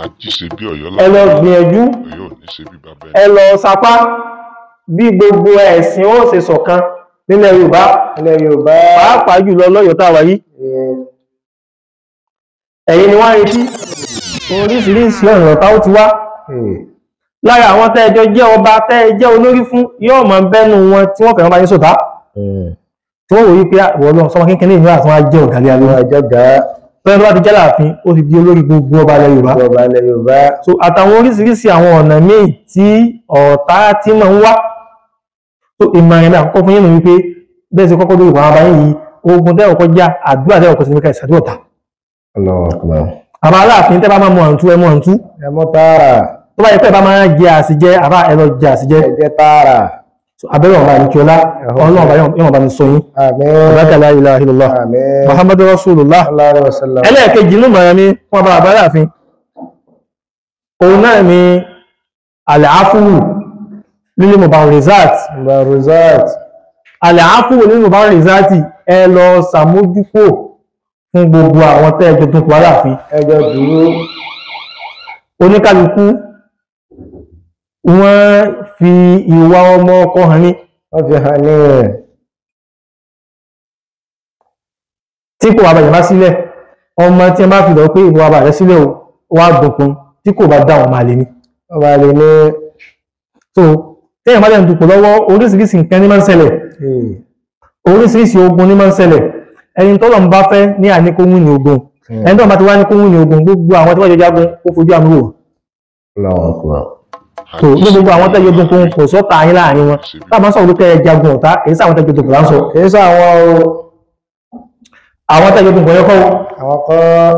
Ajíṣebí Ọ̀yọ́ ẹ lọ gbìyànjú Ọ̀yọ́ ò ní ṣe bí bàbá ẹ lọ sapá bí gbogbo ẹ̀sìn ó ṣe ṣọ̀kan nílẹ̀ Yorùbá pàápàá jùlọ lọ́yọ̀ tá a wà yìí ẹ̀yin ni wọ́n retí oríṣiríṣi ọ̀nà tá ó ti wá lára àwọn tẹ́ẹjọ jẹ́ ọba tẹ́ẹjẹ́ olórí fún yóò máa bẹ́nu wọn tí wọ́n fẹ́ràn bá yín sọ̀tá tí wọ́n wò wí pé ìwọ Ọlọ́run sọmọ kékeré ìlú àti wọn á jẹ́ ọ̀gá lé alórí tọ́lá tó bá ti jẹ́ láàfin ó ti di olórí gbogbo ọba ilẹ̀ Yorùbá so àtàwọn oríṣiríṣi àwọn ọ̀nà míì tí ọ̀tá tí máa ń wá so ìmọ̀ ẹ̀mí àkọ́kọ́ fún yín nù wípé bẹ́ẹ̀ sí kọ́kọ́ lórí ìwà àbáyé yìí ogun tẹ́ ọkọ̀ já àdúrà tẹ́ ọkọ̀ sí nípa ìṣàdúrà ọ̀tá àmọ́ aláàfin tẹ́ bá máa mú àǹtú ẹ mú àǹtú tó bá yẹ pé ẹ bá máa jẹ àsìjẹ àbá ẹ lọ jẹ àsìjẹ abẹ́rẹ́ ọ̀bá ní kí ọlá ọlọ́run ọba yóò bá ní sọ yín ọ̀bákà la ilaha illallah muhammadu rasulullah ẹlẹ́ẹ̀kejì ní mọ̀ràn mi fún ọba àbá aláàfin òun náà ni al-afwu lil mubarrizat al-afwu lil mubarrizat ẹ lọ sàmójúkò fún gbogbo àwọn tẹ́ẹ̀jọ tó pọ̀ aláàfin ẹjọ́ dúró oníkálukú wọ́n fi ìwà ọmọ ọkọ hàn ní tí kò wà bàjẹ́ bá sílẹ̀ ọmọ tí wọ́n bá fi lọ pé ìwà bàjẹ́ sílẹ̀ wà dùnkún tí kò bá dáwọn máa lè ní so tẹ́yàn bá dẹ̀ dùnkún lọ́wọ́ oríṣiríṣi nǹkan ní máa ń ṣẹlẹ̀ oríṣiríṣi ogun ní máa ń ṣẹlẹ̀ ẹni tọ́lọ̀ ń bá fẹ́ ní àníkóhun ní ogun ẹni tọ́lọ̀ bá ti wá ní kóhun ní ogun gbogbo àwọn tí wọ́n jẹ jagun ó fojú àmúrò so ní gbogbo àwọn tẹ́jọ dùnkún kò sọ́ta yín láàrin wọn táwọn sọ̀rọ̀ lókè jagun ọ̀tá kìí sáwọn tẹ́jọ dùnkún láńsọ kìí sáwọn àwọn tẹ́jọ dùnkún yẹn kọ́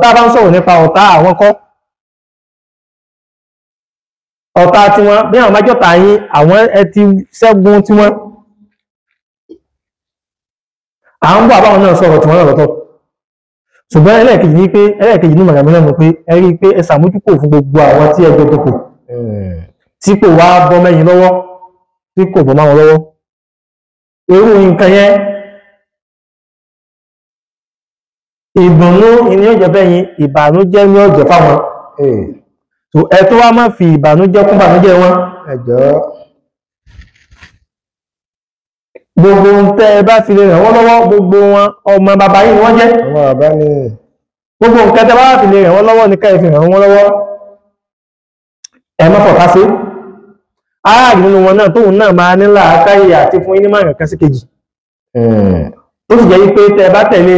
táwọn ń sọ̀rọ̀ nípa ọ̀tá àwọn kọ́ ọ̀tá tí wọ́n bí àwọn májọ́ta yín àwọn ẹ ti ṣẹ́gun tí wọ́n à ń bọ̀ àbáwọn náà sọ̀rọ̀ tí wọ́n náà lọ́tọ̀ ṣùgbọ́n ẹlẹ́ẹ̀kejì ní màgàmí náà mọ̀ pé ẹ rí i pé ẹ ṣàmójúkò fún gbogbo àwọn tí ẹjọ́ tó kù tí kò wá bọ́ mẹ́yìn lọ́wọ́ tí kò bọ́ máwọn lọ́wọ́ irú nǹkan yẹn ìdùnnú ní ọjọ́ fẹ́yìn ìbànújẹ́ ní ọjọ́ fáwọn so ẹ tó wá má fi ìbànújẹ́ kún ìbànújẹ́ wọn gbogbo ń tẹ́ ẹ bá fi lè ràn wọ́n lọ́wọ́ gbogbo wọn ọmọ bàbá yìí ni wọ́n jẹ́ gbogbo nǹkan tẹ́ bá fi lè ràn wọ́n lọ́wọ́ ní ká ẹ fi ràn wọ́n lọ́wọ́ ẹ má fọ̀ká sí aráàlú nínú wọn náà tóun náà máa nílà káyè àti fún yín ní márùn kan sí kejì tó sì jẹ́ wípé tẹ́ bá tẹ̀lé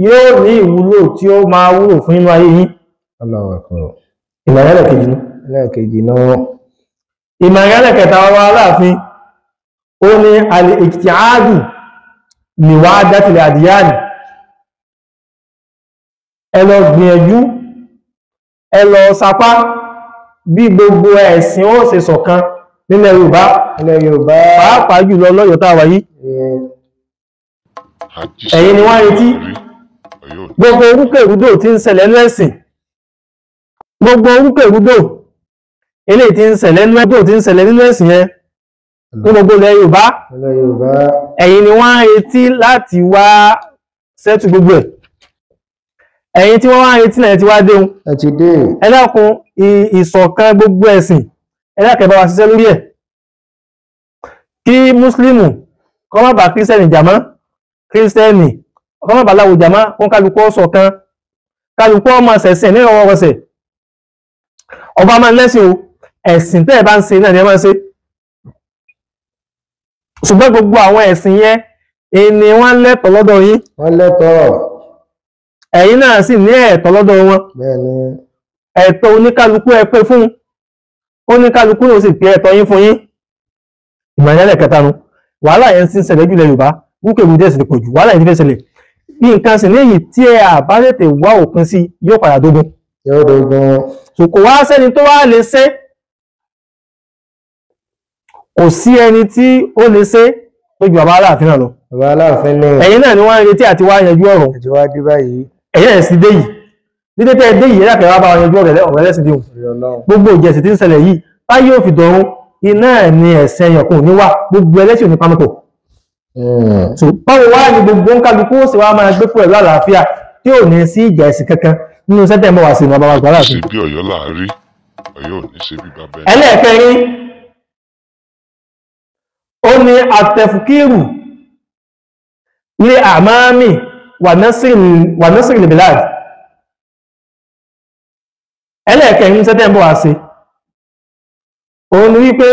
yóò ní ìwúlò tí ó máa wúlò fún inú ayé yín ìmọ̀ràn ẹlẹ́ẹ̀kejì náà ìmọ̀ràn ẹlẹ́ẹ̀kẹta wa aláàfin ó ní al-ijtihadu li wahdatil adyan ẹ lọ gbìyànjú ẹ lọ sapá bí gbogbo ẹ̀sìn ó ṣe ṣọ̀kan nílẹ̀ Yorùbá pàápàá jùlọ lọ́yọ̀ tá a wà yìí ẹ̀yin ni wọ́n retí gbogbo orúkèrúdò tí ń ṣẹlẹ̀ nínú ẹ̀sìn gbogbo orúkèrúdò eléyìí tí ń ṣẹlẹ̀ nínú ẹ̀sìn yẹn ní gbogbo ilẹ̀ Yorùbá ẹ̀yin ni wọ́n retí láti wá ṣẹ́tù gbogbo ẹ̀ ẹ̀yin tí wọ́n wá retí náà ti wá déhun ẹ dákun ìṣọ̀kan gbogbo ẹ̀sìn ẹ dákun bá wa ṣiṣẹ́ lórí ẹ̀ kí mùsùlùmù kọ́ má bá kírísítẹ́nì jàmọ́ kírísítẹ́nì kọ́ má bá láwù jàmọ́ kó kálukú ṣọ̀kan kálukú ọmọ ṣẹ̀ṣẹ̀ ní ìrọ̀wọ́ ọ̀sẹ̀ ọba máa ń lẹ́sìn o ẹ̀sìn tẹ́ ẹ bá ń ṣe náà ni ẹ máa ń ṣe ṣùgbọ́n gbogbo àwọn ẹ̀sìn yẹn ni wọ́n lẹ́tọ̀ọ́ lọ́dọ̀ yín ẹ̀yin náà sì ní ẹ̀tọ́ lọ́dọ̀ wọn ẹ̀tọ́ oníkálukú ẹ pé fún oníkálukú ló sì pé ẹ̀tọ́ yín fún yín ìmọ̀ràn ẹlẹ́ẹ̀kẹta nu wàhálà yẹn ti ń ṣẹlẹ̀ jùlọ Yorùbá wúkẹ́ ìlú dẹ́sì ti pọ̀ jù wàhálà yẹn ti fẹ́ ṣẹlẹ̀ bí nǹkan sì ní èyí tí ẹ àbá tètè wá òpin sí yóò padà dógún so kò wá sẹ́ni tó wá lè ṣe kò sí ẹni tí ó lè ṣe tó ju àbá Aláàfin náà lọ ẹ̀yin náà ni wọ́n ń retí àti wá yanjú ọ̀rọ̀ ẹ̀yin ẹ̀ sì dé yìí dídé tẹ́ ẹ dé yìí ẹ̀dàkẹ́ wá bá wọn yanjú ọ̀rọ̀ ẹlẹ́sìn díhùn gbogbo ìjẹ̀sìn tí ń ṣẹlẹ̀ yìí táyé òfin dọ̀run iná ẹ̀ ni ẹ̀sẹ̀ ẹ̀yọ̀kùn ní wà gbogbo ẹlẹ́sìn òní pamọ́pọ̀ so báwo wá ní gbogbo ń kálukú ó sì wá máa gbé pẹ̀lú àlàáfíà tí ò ní sí ìjà ẹ̀sìn kankan nínú sẹ́tẹ̀ mọ́ wá sí ní ọba wa gbà láti. ṣe bí Ọ̀yọ́ láàrí Ọ̀yọ́ ò ní ṣe bí bàbá ẹni. ẹlẹ́ẹ̀kẹrin ó ní àtẹ̀fùkírù ilé àmáàmì wà násìrì bilad. ẹlẹ́ẹ̀kẹrin sẹ́tẹ̀ mọ́ wá sí òun ni wípé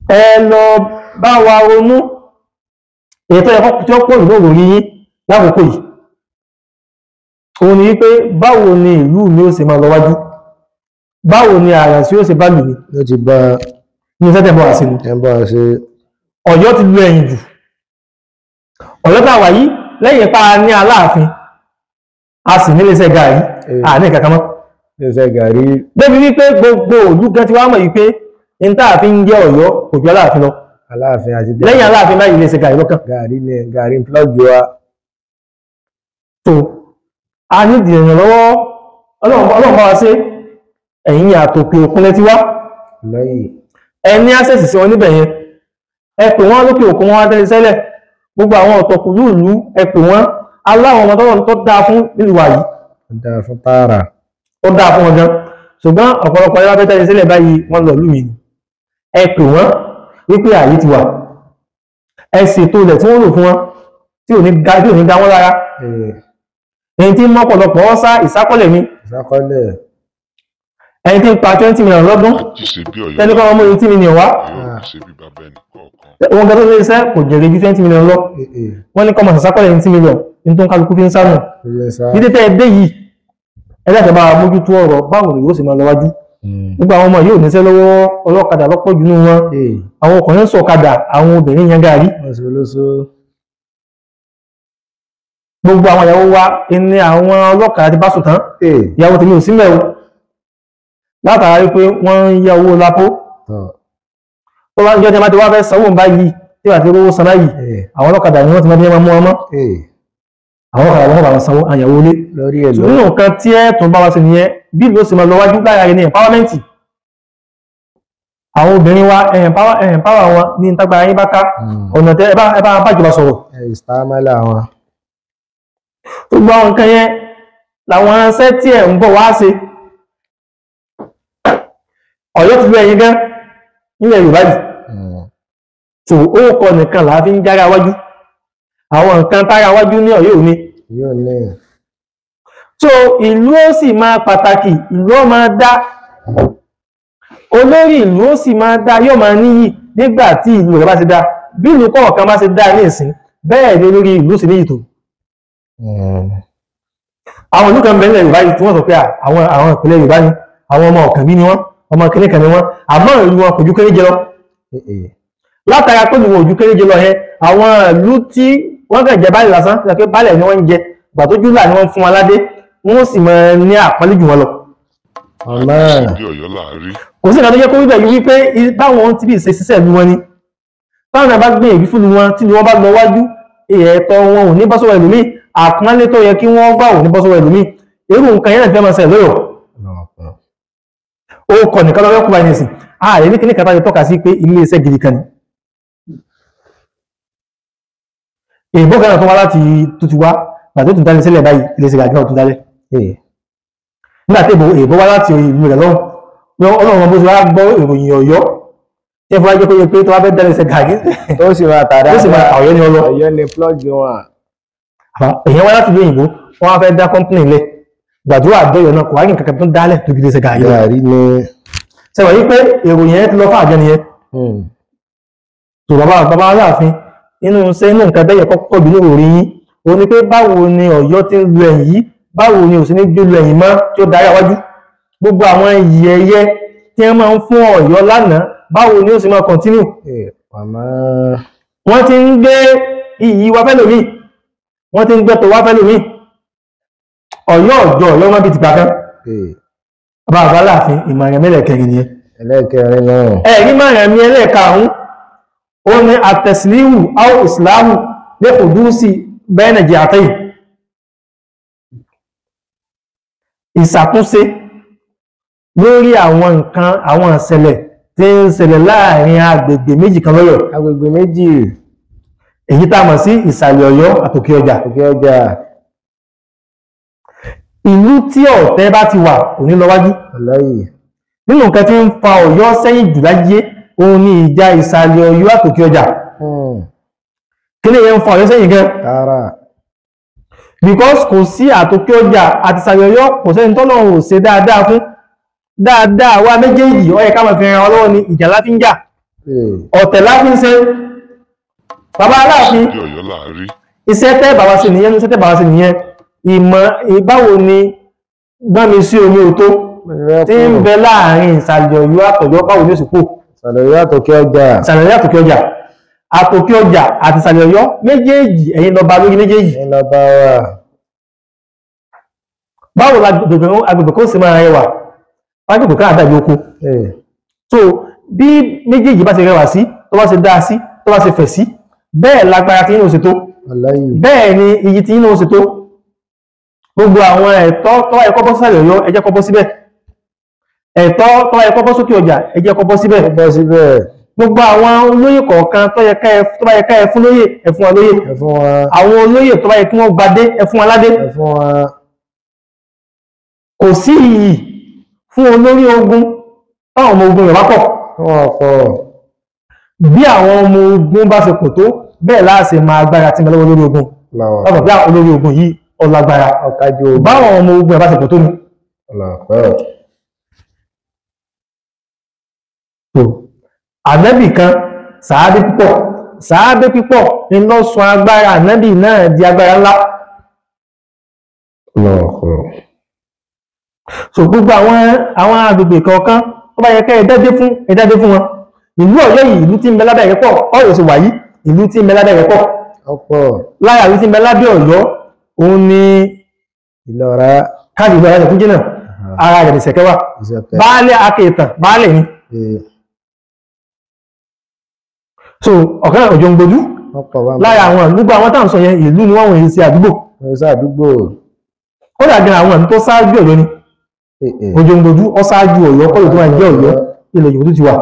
ẹ lọ bá wa ronú ètò ẹ̀kọ́ tí ó pọ̀ ìlú òrí yín lákòókò yìí. òun ni wípé báwo ni ìlú mi ó ṣe máa lọ wájú, báwo ni ààrẹ sí ó ṣe bá lù mí ló ti bá ní sẹ́tẹ̀ bọ́ àṣínú. ẹ̀bọ́ ṣe Ọ̀yọ́ ti lu ẹ̀yìn jù. Ọ̀yọ́ tàwà yìí lẹ́yìn pa ní Aláàfin a sì nílé iṣẹ́ gàrí àní ìkàkà mọ́. iṣẹ́ gàrí débi wípé gbogbo òlú gan ti wá mọ̀ wípé n táà fi ń jẹ́ Ọ̀yọ́ kò ju Aláàfin lọ. Aláàfin àti lẹ́yìn Aláàfin báyìí ilé iṣẹ́ gàrí lọ́kàn. gàrí plọ́gì wa. tó a ní ìdìyàn lọ́wọ́ Ọlọ́run bá wa ṣe ẹ̀yìn àtòkè òkun lẹ́tí wá lẹ́yìn ẹni access sí wọn níbẹ̀ yẹn ẹ pè wọ́n lókè òkun wọn wá tẹ́lẹ̀ sẹ́lẹ̀ gbogbo àwọn ọ̀tọ̀kùlú ìlú ẹ pè wọ́n aláwọn ọmọ tọ́lọ̀ tó dáa fún nílùú wa yìí dá fún tààrà ó dáa fún wọn gan ṣùgbọ́n ọ̀pọ̀lọpọ̀ ẹlẹ́wà fẹ́ tẹ́lẹ̀ sílẹ̀ báyìí wọ́n lọ lùmí ni ẹ pè wọ́n wípé ààyè ti wà ẹ ṣètò ilẹ̀ tí wọ́n lò fún wọn tí ò ní dá wọn lára ẹni tí mọ́ ọ̀pọ̀lọpọ̀ ọ́sá ìsákọ́lẹ̀ mi ìsákọ́lẹ̀ ẹni tí ń pa 20 million lọ́dún ṣe bí Ọ̀yọ́ tẹ́lẹ̀ kọ́ ọmọ 18 million wá Ọ̀yọ́ ò ní ṣe bí bàbá ẹni kọ̀ọ̀kan. wọn gẹ́gẹ́ tó lè ṣẹ́ kò jèrè ju 20 million lọ wọ́n ní kọ́mọ̀ ìsákọ́lẹ̀ 20 million ní tó ń kálukú fi ń sánú ní tẹ́tẹ́ ẹdẹ́ yìí ẹlẹ́tẹ̀ bá mójútó ọ̀rọ̀ báwo ni yóò sì máa lọ wájú gbogbo àwọn ọmọ yóò níṣẹ́ lọ́wọ́ ọlọ́kadà lọ́pọ̀ jù nínú wọn àwọn ọkùnrin sọ̀kadà àwọn obìnrin yan gàrí gbogbo àwọn ìyàwó wa ní àwọn ọlọ́kadà ti bá sùn tán ìyàwó tèmi ò sí mẹ́wò látara wípé wọ́n ń yá owó lápò tó bá ń jọ́ tí a máa ti wá fẹ́ sanwó báyìí tí wà tí owó san báyìí àwọn ọlọ́kadà ni wọ́n ti máa bí ẹmọ mú ọmọ àwọn ọ̀kadà wọn bá wọn sanwó àyàwó ilé nínú nǹkan tí ẹ tún bá wa sí nìyẹn bí ìlú ó sì máa lọ wájú lára rẹ ní empowerment àwọn obìnrin wa empower wọn ní ìtagbára yín bá ká ọ̀nà tẹ ẹ bá bájọba sọ̀rọ̀ ìstámẹ́lá wọn gbogbo àwọn nǹkan yẹn làwọn ẹsẹ́ tí ẹ̀ ń bọ̀ wá ṣe Ọ̀yọ́ ti lú ẹ̀yìn gan nílẹ̀ Yorùbá yìí tó ó kọ nìkan là á fi ń jára wájú àwọn nǹkan tára wájú ní Ọ̀yọ́ òní yóò ní so ìlú ó sì máa pàtàkì ìlú ó máa dá olórí ìlú ó sì máa dá yóò máa níyì nígbà tí ìlú rẹ̀ bá ti dá bí ìlú kọ̀ọ̀kan bá ti dá ní ìsìn bẹ́ẹ̀ ni olórí ìlú sì níyì tó àwọn ìlú kan bẹ̀rẹ̀ Yorùbá yìí tí wọ́n sọ pé àwọn ìpínlẹ̀ Yorùbá ni àwọn ọmọ ọ̀kàn bí ni wọ́n ọmọ kìnnìkan ni wọ́n àmọ́ ìlú wọn kò ju kéréje lọ látara pé ìwọ̀n ojú kéréje lọ yẹn àwọn ìlú tí wọ́n kàn jẹ báyìí lásán pé báyìí ni wọ́n ń jẹ ìgbà tó júlà ni wọ́n fún wọn ládé wọ́n sì máa ní àpọ́nlé jù wọn lọ. ṣe bí Ọ̀yọ́ láàrí kò sí ìgbà tó yẹ kó wíbẹ̀ yìí wípé báwọn ti bí ṣe ṣiṣẹ́ lu wọn ni báwọn náà bá gbé èbí fún wọn tí wọn bá lọ wájú ẹ̀tọ́ wọn ò ní bọ́ sọ́wọ́ ẹlòmíì àpọ́nlé tó yẹ kí wọ́n gbà ò ní bọ́ sọ́wọ́ ẹlòmíì irú nǹkan yẹn náà fẹ́ máa ṣe lọ́yọ̀ ó kọ̀ nìkan lọ́wọ́ kú báyìí nìsín ààrẹ ní kíní kàtàkì tọ́ka sí pé ilé iṣẹ́ gidi kan ni èèbó kan náà tó wá láti tó ti wá gbà tó tún dálé sílẹ̀ báyìí ilé iṣẹ́ gàdí náà tún dálẹ̀ nígbà tí èèbó wá láti ìlú rẹ̀ lọ́wọ́ ọlọ́run bó ti wá gbọ́ ìròyìn Ọ̀yọ́ tí ẹ fọwọ́ jẹ́ kó yẹ pé tó wá fẹ́ dálé iṣẹ́ gàdí tó sì máa tàdá ó sì máa Ọ̀yọ́ ni ọlọ́ Ọ̀yọ́ ni plọ́gì wọn èèyàn wá láti ìlú òyìnbó wọ́n wá fẹ́ dá kọ́mpìnì lẹ̀ gbàdúrà àjọyọ̀ náà kò wá ní kankan tó ń dálẹ̀ tó gidi iṣẹ́ gàdí ni sẹ́wọ̀n yí pé èròyìn ẹ ti lọ fún àjọ nìyẹn tó bàbá Aláàfin inú nǹkan bẹ́yẹ kọ́kọ́ bí lórí orí yín o ní pé báwo ni Ọ̀yọ́ ti ń lu ẹ̀yìn yìí báwo ni ò sí ní jó lu ẹ̀yìn mọ́ tí ó darí àwájú gbogbo àwọn iyì ẹ̀yẹ tí wọ́n máa ń fún Ọ̀yọ́ lánàá báwo ni ó sì máa kọ̀ntínú wọ́n ti ń gbé iyì wa fẹ́ lómi wọ́n ti ń gbẹ́tọ̀ wá fẹ́ lómi Ọ̀yọ́ ọ̀jọ́ Ọ̀yọ́ má bí ti gbà kan bàbá Aláàfin ìmọ̀ràn mẹ́lẹ̀kẹrin ni ẹlẹ́kẹrin náà ẹ̀rí mọ̀ràn mi ẹlẹ́karùn-ún ó ní àtẹ̀sílíwù áwọ̀ ìsìláàmù lẹ́kọ̀ọ́dún sí bẹ́ẹ̀nẹ̀jì àtẹ́yìn ìṣàtúnṣe lórí àwọn nǹkan àwọn ìṣẹ̀lẹ̀ tí ń ṣẹlẹ̀ láàrin agbègbè méjì kan lọ́yọ̀ agbègbè méjì èyí tá a mọ̀ sí ìsàlẹ̀ Ọ̀yọ́ àtòkè ọjà ìlú tí ọ̀tẹ̀ bá ti wà kò ní lọ wájú. Wallahi. Nínú nǹkan tí ń fa Ọ̀yọ́ sẹ́yìn jù láyé òun ni ìjà ìsàlẹ̀ Ọ̀yọ́ àtòkè ọjà. Kí ni ìyẹn ń fa Ọ̀yọ́ sẹ́yìn gan? Tààrà. Because kò sí àtòkè ọjà àti ìsàlẹ̀ Ọ̀yọ́ kò sẹ́ni tọ́lọ́run ò ṣe dáadáa fún. Dáadáa wa méjèèjì ó yẹ ká máa fi ran ọlọ́wọ́ ni ìjà láfi ń jà. Ọ̀tẹ̀ láfi ń ṣe. Bàbá Aláàfin Bí Ọ̀yọ́ láàrí. iṣẹ́ tẹ́ bàbá ṣe nìyẹn, iṣẹ́ tẹ́ bàbá ṣe nìyẹn. Ìmọ̀ ìbáwo ni gbọ́nmi sí omi òtó tí ń bẹ láàrin ìsàlẹ̀ Ọ̀yọ́ àtọ̀yọ́ báwo ní òsìpò. Ìsàlẹ̀ Ọ̀yọ́ àtòkè ọjà. Ìsàlẹ̀ Ọ̀yọ́ àtòkè ọjà. Àtòkè ọjà àti ìsàlẹ̀ Ọ̀yọ́ méjèèjì ẹ̀yin lọ bá lórí méjèèjì. Ẹ̀yin lọ bá wa. Báwo la agbègbè kó sì máa rẹwà? Agbègbè ká àdàbí oko. So bí méjèèjì bá ṣe rẹwà sí, tó bá ṣe dáa sí, tó bá ṣe fẹ̀ sí, bẹ́ẹ̀ lágbára tí yín ó ṣe tó. Wallahi. Bẹ́ẹ̀ ni iyì tí yín ó ṣe tó. Gbogbo àwọn ẹ̀tọ́ tó wáyé kọ́bọ́ sísàlẹ̀ Ọ̀yọ́ ẹ jẹ́ kọ́bọ́ síbẹ̀. Ẹ̀tọ́ tó wáyé kọ́bọ́ sókè ọjà ẹ jẹ́ kọ́bọ́ síbẹ̀. Bọ́ síbẹ̀. Gbogbo àwọn olóyè kọ̀ọ̀kan tó bá yẹ ká ẹ fún lóyè ẹ fún wọn lóyè. Ẹ fún wa. Àwọn olóyè tó bá yẹ kí wọ́n gbadé ẹ fún wọn ládé. Ẹ fún wa. Kò sí iyì fún olórí ogun táwọn ọmọ ogun rẹ̀ bá pọ̀. Wọ́n pọ̀. Bí àwọn ọmọ ogun bá ṣe pọ̀ tó bẹ́ẹ̀ láàṣẹ máa agbára tí ń bẹ lọ́wọ́ olórí ogun. Lọ́wọ́. Lọ́pọ̀ bí àwọn olórí ogun yìí ọlágbára. Ọ̀kájú ogun. Báwọn ọmọ ogun ẹ̀ bá ṣe pọ̀ tó ni. Ọlọ́pẹ́. Ànábì kan sàábé púpọ̀ ń lọ sọ agbára ànábì náà di agbára ńlá. Ọlọ́pẹ́. So gbogbo àwọn agbègbè kọ̀ọ̀kan tó bá yẹ ká ẹ dájé fún wọn. Ìlú Ọ̀yọ́ yìí ìlú tí ń bẹ lábẹ́ rẹ̀ pọ̀ Ọ̀yọ́ sì wà yìí ìlú tí ń bẹ lábẹ́ rẹ̀ pọ̀. Ọ̀pọ̀. Lára ìlú tí ń bẹ lábẹ́ Ọ̀yọ́ òun ni Ìlọ́ra. káàdì ìlú Ọ̀yọ́ jìnnà ara rẹ̀ ní Ṣẹ̀kẹ́ wà. Baálé akéètàn baálé ni. So ọ̀kan Òjò ń gbojú. Lára àwọn gbogbo àwọn táwọn sọ yẹn ìlú ni wọ́n wọ̀nyí sí àdúgbò. Wọ́n sí àdúgbò. Kódà gan àwọn ìlú tó ṣáájú Ọ̀yọ́ ni. Òjò ń gbojú ó ṣáájú Ọ̀yọ́ kọ́yọ̀ tó máa jẹ́ Ọ̀yọ́ ilẹ̀ Yorùbá ti wà.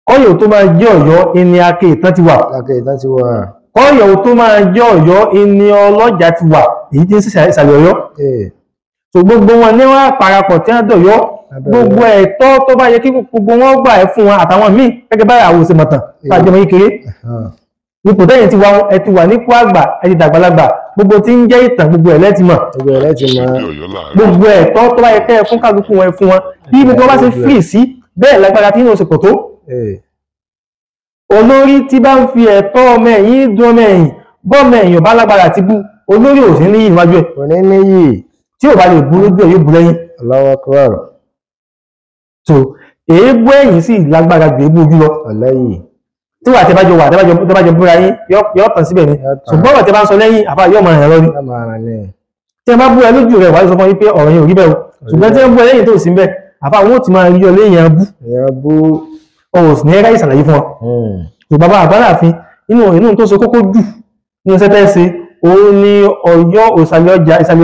Kọ́yọ̀ tó máa jẹ́ Ọ̀yọ́ ìní akéètàn ti wà. Akéètàn ti wà. Kọ́yọ̀ tó máa jẹ́ Ọ̀yọ́ ìní ọlọ́jà ti wà èyí tí ń ṣìṣàlẹ̀ Ọ̀yọ́. So gbogbo wọn ní wọ́n parapọ̀ tí wọ́n dọ̀yọ́ gbogbo ẹ̀tọ́ tó bá yẹ kí gbogbo wọn gbà ẹ fún wọn àtàwọn míì gẹ́gẹ́ bá àwọn òsè mọ̀tàn tàbí ọmọ kékeré. Ipò tẹ́yìn ti wà nípò àgbà ẹ ti dàgbàlagbà gbogbo tí ń jẹ́ ìtàn gbogbo ẹ̀ lẹ́tì mọ̀. Gbogbo ẹ̀tọ́ tó bá yẹ kẹ́ ẹ fún kálukú wọn ẹ fún wọn bí gbogbo wọn bá ṣe fìrì sí bẹ́ẹ̀ lágbára tí yóò ṣe pọ̀ tó. Olórí tí bá ń fi ẹ̀tọ́ ọmọ ẹ̀yìn dún ọmọ ẹ̀yìn bọ́ọ̀mọ ẹ̀yìn bá lágbára ti bú olórí ò sí ní ìwájú ẹ̀. Kò ní níyì. Tí ò bá lè bú lójú ẹ̀ yóò bú lẹ́yìn. Allahu Akbar. So èébú ẹ̀yìn sì lágbára ju èébú ojú lọ. Wallahi. Tí wà tẹ́bájọ búra yín yọ́ tàn síbẹ̀ ni. Ṣùgbọ́n wà tẹ́ bá ń sọ lẹ́yìn àbá yọ́ mọ̀ ẹ̀rọ ni. Tí ẹ bá búra lójú rẹ̀ wà ló sọ fún yín pé ọ̀rọ̀ yẹn ò rí bẹ́ẹ̀ o. Ṣùgbọ́n tí ẹ búra lẹ́yìn tó sì ń bẹ̀ àbá wọn ò ti máa rí ọ lẹ́yìn ẹbú. Ọ̀rọ̀ sì ní ẹ̀rá ìsàlàyé fún ọ. Ṣùgbọ́n bàbá Aláàfin inú tó ṣe kókó jù nínú sẹ́tẹ́ ṣe òun ni Ọ̀yọ́ ìsàlẹ̀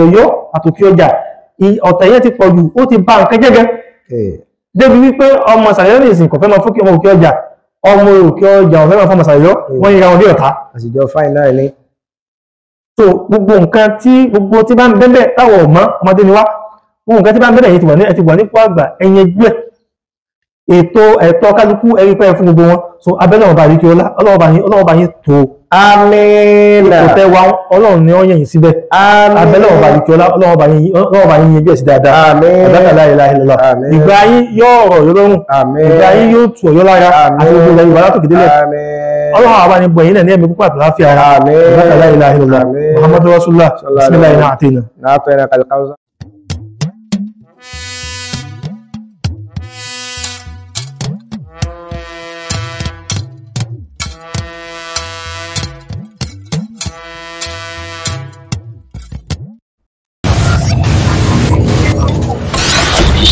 Ọ̀yọ́ àtòkè ọjà ọ̀tẹ̀ yẹn ti pọ̀ jù ó ti bá nǹkan jẹ́ gan. Débi wípé ọmọ ìsàlẹ̀ Ọ̀yọ́ nìsín kò fẹ́ máa fókè ọmọ òkè ọjà ọmọ òkè ọjà ọ̀fẹ́ máa fọ́ ọmọ ìsàlẹ̀ Ọ̀yọ́ wọ́n yíra wọn bí ọ̀tá. Àṣìjọ fáìnà ní. So gbogbo nǹkan tí bá ń bẹ́ẹ̀ táwọn ọmọ ọmọdé ni wá gbogbo nǹkan tí bá ń bẹ́ẹ̀ yìí ti wà nípò àgbà ẹ̀yìn ẹgbẹ́ ẹ̀tọ́ kálukú ẹ̀rí pẹ́ fún gbogbo wọn. So abẹ́lẹ̀ ọba àríkí ọlọ́ọ̀bá yín tó Àmín. Kò tẹ́ wa Ọlọ́run ni ó yẹ̀yìn síbẹ̀. Abẹ́lẹ̀ ọba àríkí ọlọ́ọ̀bá yín yẹn bí ẹ̀sì dáadáa. Àbẹ́kà la ilaha illallah. Ìgbà yín yóò rọ̀ yóò lọ́rùn. Ìgbà yín yóò tù Ọ̀yọ́ lára àti gbogbo ilẹ̀ Yorùbá látòkè délẹ̀. Ọlọ́run àbá ni bọ̀yìn náà ní ẹ̀mí púpọ̀ àtàláfíà ara. Àbẹ́kà la ilaha illallah. Muhammadu Rasulullah. Bismillahir rahmanir rahim.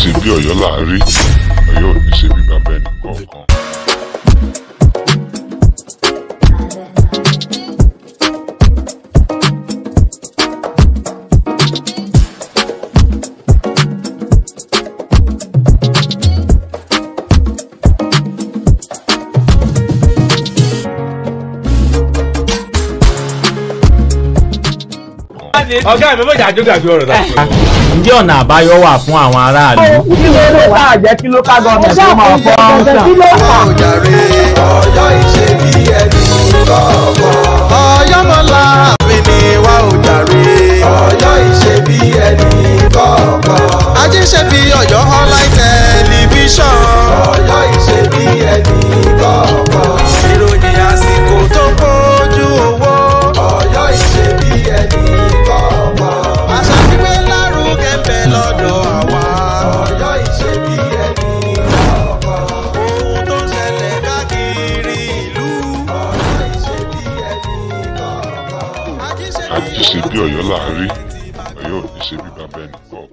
Ṣe bí Ọ̀yọ́ láàrí Ọ̀yọ́ ò ní ṣe bí bàbá ẹnì kọ̀ọ̀kan. ọ̀gá mi mọ̀jà àjọgàjọ ọ̀rọ̀ náà. ǹjẹ́ ọ̀nà àbáyọ wà fún àwọn aráàlú? kí ló dé tá a jẹ́ kí ló ká gọ́ọ̀mẹ̀ tó máa fọ́ ọ́n kí ló fà? Ọ̀jàre Ọ̀yọ́ ìṣe bí ẹni kọ̀ọ̀kan. Ọ̀yọ́ mọ́lá mi ni wá òjàre. Ọ̀yọ́ ìṣe bí ẹni kọ̀ọ̀kan. Ajé ṣe bí Ọ̀yọ́ online television. Ọ̀yọ́ ìṣe bí ẹni kọ̀ọ̀kan. Ìròyìn àsìkò tó kójú owó. Ọ̀yọ́ ìṣe bí ẹni kọ̀ọ̀kan. Àṣà gbígbé lárugẹ ń bẹ lọ́dọ̀ àwa. Ọ̀yọ́ ìṣe bí ẹni kọ̀ọ̀kan. Ohun tó ń ṣẹlẹ̀ káàkiri ìlú. Ọ̀yọ́ ìṣe bí ẹni kọ̀ọ̀kan. àjíṣe bí Ọ̀yọ́ láàárí Ọ̀yọ́ ò ní ṣe bí bàbá ẹnì kọ̀ọ̀kan.